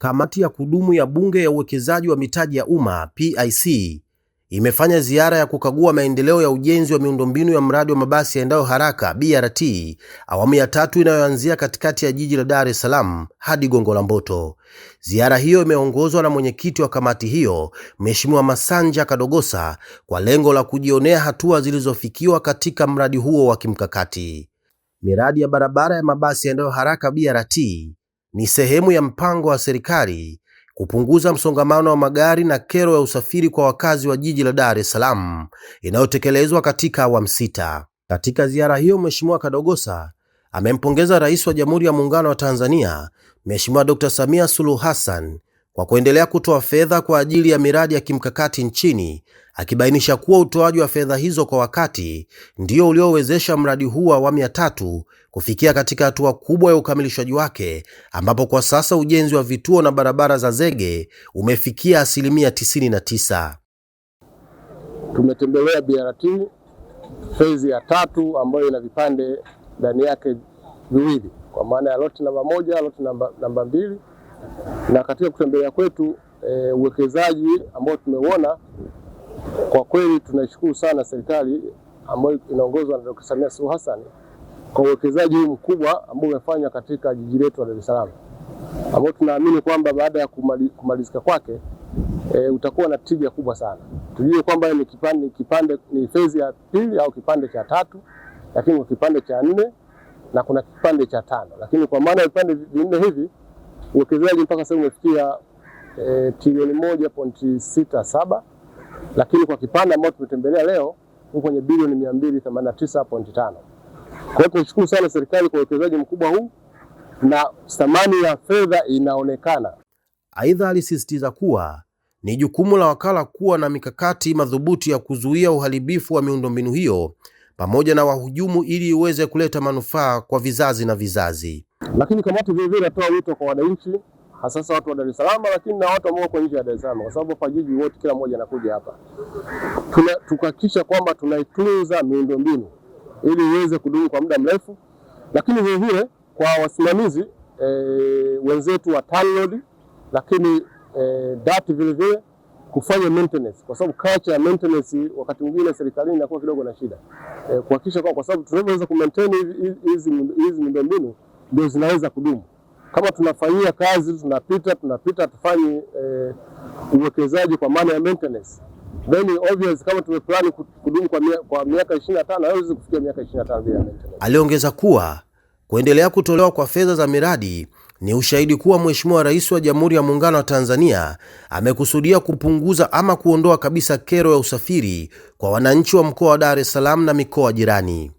Kamati ya kudumu ya Bunge ya uwekezaji wa mitaji ya umma PIC imefanya ziara ya kukagua maendeleo ya ujenzi wa miundombinu ya mradi wa mabasi yaendayo haraka BRT awamu ya 3 inayoanzia katikati ya jiji la Dar es Salaam hadi Gongo la Mboto. Ziara hiyo imeongozwa na mwenyekiti wa kamati hiyo, Mheshimiwa Masanja Kadogosa, kwa lengo la kujionea hatua zilizofikiwa katika mradi huo wa kimkakati. Miradi ya barabara ya mabasi yaendayo haraka BRT ni sehemu ya mpango wa serikali kupunguza msongamano wa magari na kero ya usafiri kwa wakazi wa jiji la Dar es Salaam inayotekelezwa katika awamu 6. Katika ziara hiyo, Mheshimiwa Kadogosa amempongeza Rais wa Jamhuri ya Muungano wa Tanzania, Mheshimiwa Dr. Samia Suluhu Hassan kwa kuendelea kutoa fedha kwa ajili ya miradi ya kimkakati nchini, akibainisha kuwa utoaji wa fedha hizo kwa wakati ndio uliowezesha mradi huu wa awamu ya 3 kufikia katika hatua kubwa ya ukamilishaji wake, ambapo kwa sasa ujenzi wa vituo na barabara za zege umefikia 99%. Tumetembelea BRT phase ya 3 ambayo ina vipande ndani yake viwili, kwa maana ya loti namba 1, loti namba 2. Na katika kutembelea kwetu uwekezaji ambao tumeuona, kwa kweli tunashukuru sana serikali ambayo inaongozwa na Dr. Samia Suluhu Hassan kwa uwekezaji huu mkubwa ambao umefanywa katika jiji letu la Dar es Salaam, ambao tunaamini kwamba baada ya kumalizika kwake utakuwa na tija kubwa sana. Tujue kwamba ni kipande ni phase ya 2 au kipande cha 3, lakini kwa kipande cha 4 na kuna kipande cha 5, lakini kwa maana ya vipande vinne hivi uwekezaji mpaka sasa umefikia trilioni 1.67, lakini kwa kipande ambao tumetembelea leo uko kwenye bilioni 289.5. Kwa hiyo tunashukuru sana serikali kwa uwekezaji mkubwa huu na thamani ya fedha inaonekana. Aidha, alisisitiza kuwa ni jukumu la wakala kuwa na mikakati madhubuti ya kuzuia uharibifu wa miundombinu hiyo pamoja na wahujumu ili iweze kuleta manufaa kwa vizazi na vizazi. Lakini kamati vile vile inatoa wito kwa wananchi, hasa watu wa Dar es Salaam, lakini na watu ambao wako nje ya Dar es Salaam, kwa sababu hapa jiji wote kila mmoja anakuja hapa. Tukahakikisha kwamba tunaitunza miundombinu ili iweze kudumu kwa muda mrefu, lakini vile vile kwa wasimamizi wenzetu wa TANROADS, lakini DART vile vile kufanya maintenance, kwa sababu culture ya maintenance wakati mwingine serikalini inakuwa kidogo na shida. Kuhakikisha kwa sababu tunaweza kumaintain hizi miundombinu ndio zinaweza kudumu. Kama tunafanyia kazi tunapita tufanye uwekezaji kwa maana ya maintenance, then obvious kama tumeplan kudumu kwa miaka 25 haiwezi kufikia miaka 25 bila maintenance. Aliongeza kuwa kuendelea kutolewa kwa fedha za miradi ni ushahidi kuwa Mheshimiwa Rais wa Jamhuri ya Muungano wa Tanzania amekusudia kupunguza ama kuondoa kabisa kero ya usafiri kwa wananchi wa mkoa wa Dar es Salaam na mikoa jirani.